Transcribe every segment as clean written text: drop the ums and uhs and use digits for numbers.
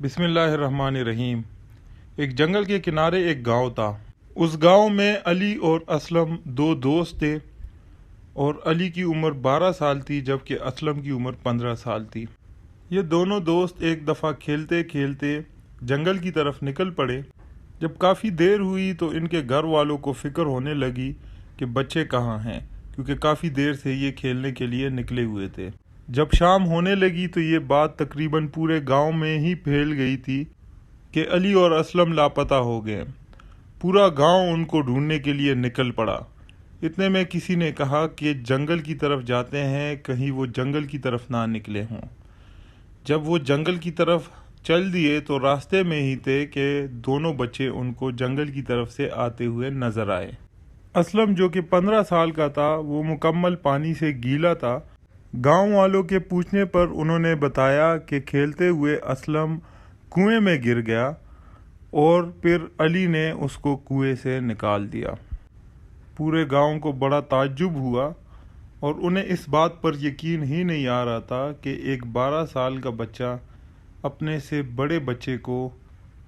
بسم اللہ الرحمن الرحیم۔ ایک جنگل کے کنارے ایک گاؤں تھا۔ اس گاؤں میں علی اور اسلم دو دوست تھے، اور علی کی عمر 12 سال تھی جبکہ اسلم کی عمر 15 سال تھی۔ یہ دونوں دوست ایک دفعہ کھیلتے کھیلتے جنگل کی طرف نکل پڑے۔ جب کافی دیر ہوئی تو ان کے گھر والوں کو فکر ہونے لگی کہ بچے کہاں ہیں، کیونکہ کافی دیر سے یہ کھیلنے کے لیے نکلے ہوئے تھے۔ جب شام ہونے لگی تو یہ بات تقریباً پورے گاؤں میں ہی پھیل گئی تھی کہ علی اور اسلم لاپتہ ہو گئے۔ پورا گاؤں ان کو ڈھونڈنے کے لیے نکل پڑا۔ اتنے میں کسی نے کہا کہ جنگل کی طرف جاتے ہیں، کہیں وہ جنگل کی طرف نہ نکلے ہوں۔ جب وہ جنگل کی طرف چل دیے تو راستے میں ہی تھے کہ دونوں بچے ان کو جنگل کی طرف سے آتے ہوئے نظر آئے۔ اسلم جو کہ 15 سال کا تھا، وہ مکمل پانی سے گیلا تھا۔ گاؤں والوں کے پوچھنے پر انہوں نے بتایا کہ کھیلتے ہوئے اسلم کنویں میں گر گیا اور پھر علی نے اس کو کنویں سے نکال دیا۔ پورے گاؤں کو بڑا تعجب ہوا اور انہیں اس بات پر یقین ہی نہیں آ رہا تھا کہ ایک 12 سال کا بچہ اپنے سے بڑے بچے کو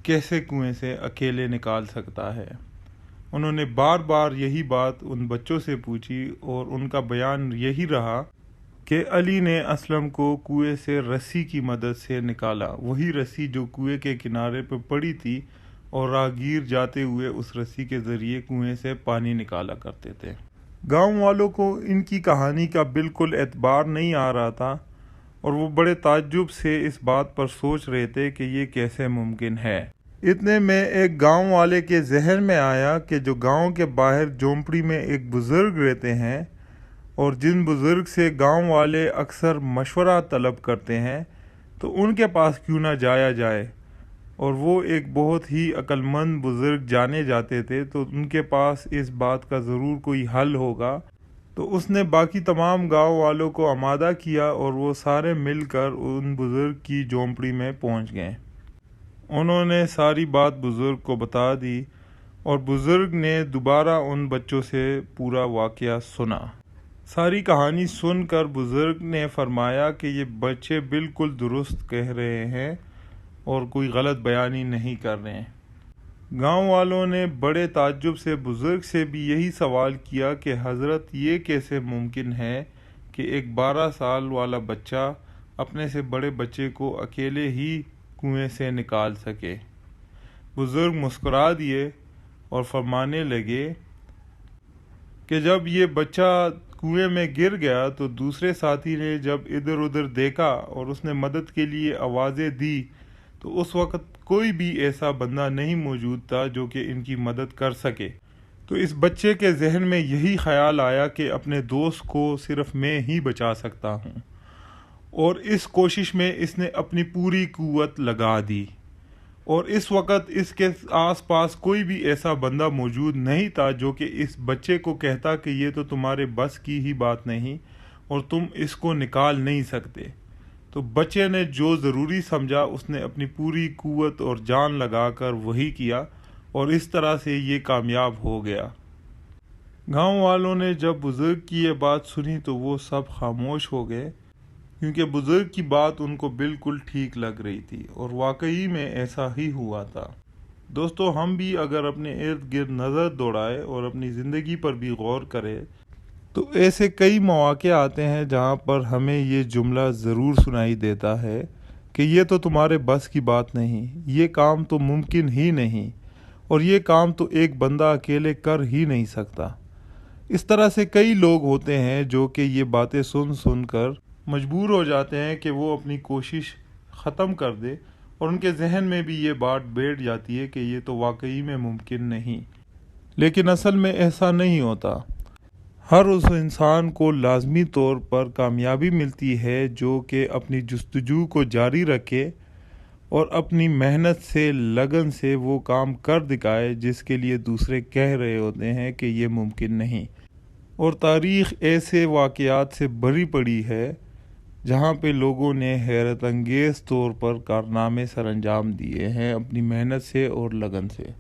کیسے کنویں سے اکیلے نکال سکتا ہے۔ انہوں نے بار بار یہی بات ان بچوں سے پوچھی اور ان کا بیان یہی رہا کہ علی نے اسلم کو کنویں سے رسی کی مدد سے نکالا، وہی رسی جو کنویں کے کنارے پہ پڑی تھی، اور راہگیر جاتے ہوئے اس رسی کے ذریعے کنویں سے پانی نکالا کرتے تھے۔ گاؤں والوں کو ان کی کہانی کا بالکل اعتبار نہیں آ رہا تھا، اور وہ بڑے تعجب سے اس بات پر سوچ رہے تھے کہ یہ کیسے ممکن ہے۔ اتنے میں ایک گاؤں والے کے ذہن میں آیا کہ جو گاؤں کے باہر جھونپڑی میں ایک بزرگ رہتے ہیں، اور جن بزرگ سے گاؤں والے اکثر مشورہ طلب کرتے ہیں، تو ان کے پاس کیوں نہ جایا جائے۔ اور وہ ایک بہت ہی عقل مند بزرگ جانے جاتے تھے، تو ان کے پاس اس بات کا ضرور کوئی حل ہوگا۔ تو اس نے باقی تمام گاؤں والوں کو آمادہ کیا اور وہ سارے مل کر ان بزرگ کی جھونپڑی میں پہنچ گئے۔ انہوں نے ساری بات بزرگ کو بتا دی، اور بزرگ نے دوبارہ ان بچوں سے پورا واقعہ سنا۔ ساری کہانی سن کر بزرگ نے فرمایا کہ یہ بچے بالکل درست کہہ رہے ہیں اور کوئی غلط بیانی نہیں کر رہے ہیں۔ گاؤں والوں نے بڑے تعجب سے بزرگ سے بھی یہی سوال کیا کہ حضرت، یہ کیسے ممکن ہے کہ ایک 12 سال والا بچہ اپنے سے بڑے بچے کو اکیلے ہی کنویں سے نکال سکے؟ بزرگ مسکرا دیے اور فرمانے لگے کہ جب یہ بچہ کنویں میں گر گیا تو دوسرے ساتھی نے جب ادھر ادھر دیکھا اور اس نے مدد کے لیے آوازیں دی، تو اس وقت کوئی بھی ایسا بندہ نہیں موجود تھا جو کہ ان کی مدد کر سکے۔ تو اس بچے کے ذہن میں یہی خیال آیا کہ اپنے دوست کو صرف میں ہی بچا سکتا ہوں، اور اس کوشش میں اس نے اپنی پوری قوت لگا دی۔ اور اس وقت اس کے آس پاس کوئی بھی ایسا بندہ موجود نہیں تھا جو کہ اس بچے کو کہتا کہ یہ تو تمہارے بس کی ہی بات نہیں اور تم اس کو نکال نہیں سکتے۔ تو بچے نے جو ضروری سمجھا اس نے اپنی پوری قوت اور جان لگا کر وہی کیا، اور اس طرح سے یہ کامیاب ہو گیا۔ گاؤں والوں نے جب بزرگ کی یہ بات سنی تو وہ سب خاموش ہو گئے، کیونکہ بزرگ کی بات ان کو بالکل ٹھیک لگ رہی تھی، اور واقعی میں ایسا ہی ہوا تھا۔ دوستو، ہم بھی اگر اپنے ارد گرد نظر دوڑائے اور اپنی زندگی پر بھی غور کرے تو ایسے کئی مواقع آتے ہیں جہاں پر ہمیں یہ جملہ ضرور سنائی دیتا ہے کہ یہ تو تمہارے بس کی بات نہیں، یہ کام تو ممکن ہی نہیں، اور یہ کام تو ایک بندہ اکیلے کر ہی نہیں سکتا۔ اس طرح سے کئی لوگ ہوتے ہیں جو کہ یہ باتیں سن سن کر مجبور ہو جاتے ہیں کہ وہ اپنی کوشش ختم کر دے، اور ان کے ذہن میں بھی یہ بات بیٹھ جاتی ہے کہ یہ تو واقعی میں ممکن نہیں۔ لیکن اصل میں ایسا نہیں ہوتا۔ ہر اس انسان کو لازمی طور پر کامیابی ملتی ہے جو کہ اپنی جستجو کو جاری رکھے اور اپنی محنت سے، لگن سے وہ کام کر دکھائے جس کے لیے دوسرے کہہ رہے ہوتے ہیں کہ یہ ممکن نہیں۔ اور تاریخ ایسے واقعات سے بھری پڑی ہے جہاں پہ لوگوں نے حیرت انگیز طور پر کارنامے سر انجام دیے ہیں اپنی محنت سے اور لگن سے۔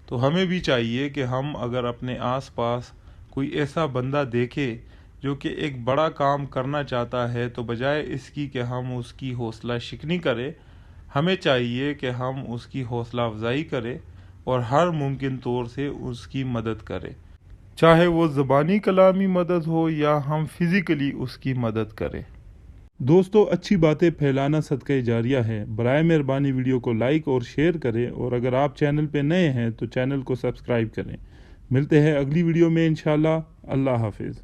تو ہمیں بھی چاہیے کہ ہم اگر اپنے آس پاس کوئی ایسا بندہ دیکھے جو کہ ایک بڑا کام کرنا چاہتا ہے، تو بجائے اس کی کہ ہم اس کی حوصلہ شکنی کریں، ہمیں چاہیے کہ ہم اس کی حوصلہ افزائی کریں اور ہر ممکن طور سے اس کی مدد کریں، چاہے وہ زبانی کلامی مدد ہو یا ہم فزیکلی اس کی مدد کریں۔ دوستو، اچھی باتیں پھیلانا صدقہ جاریہ ہے۔ برائے مہربانی ویڈیو کو لائک اور شیئر کریں، اور اگر آپ چینل پہ نئے ہیں تو چینل کو سبسکرائب کریں۔ ملتے ہیں اگلی ویڈیو میں انشاءاللہ۔ اللہ حافظ۔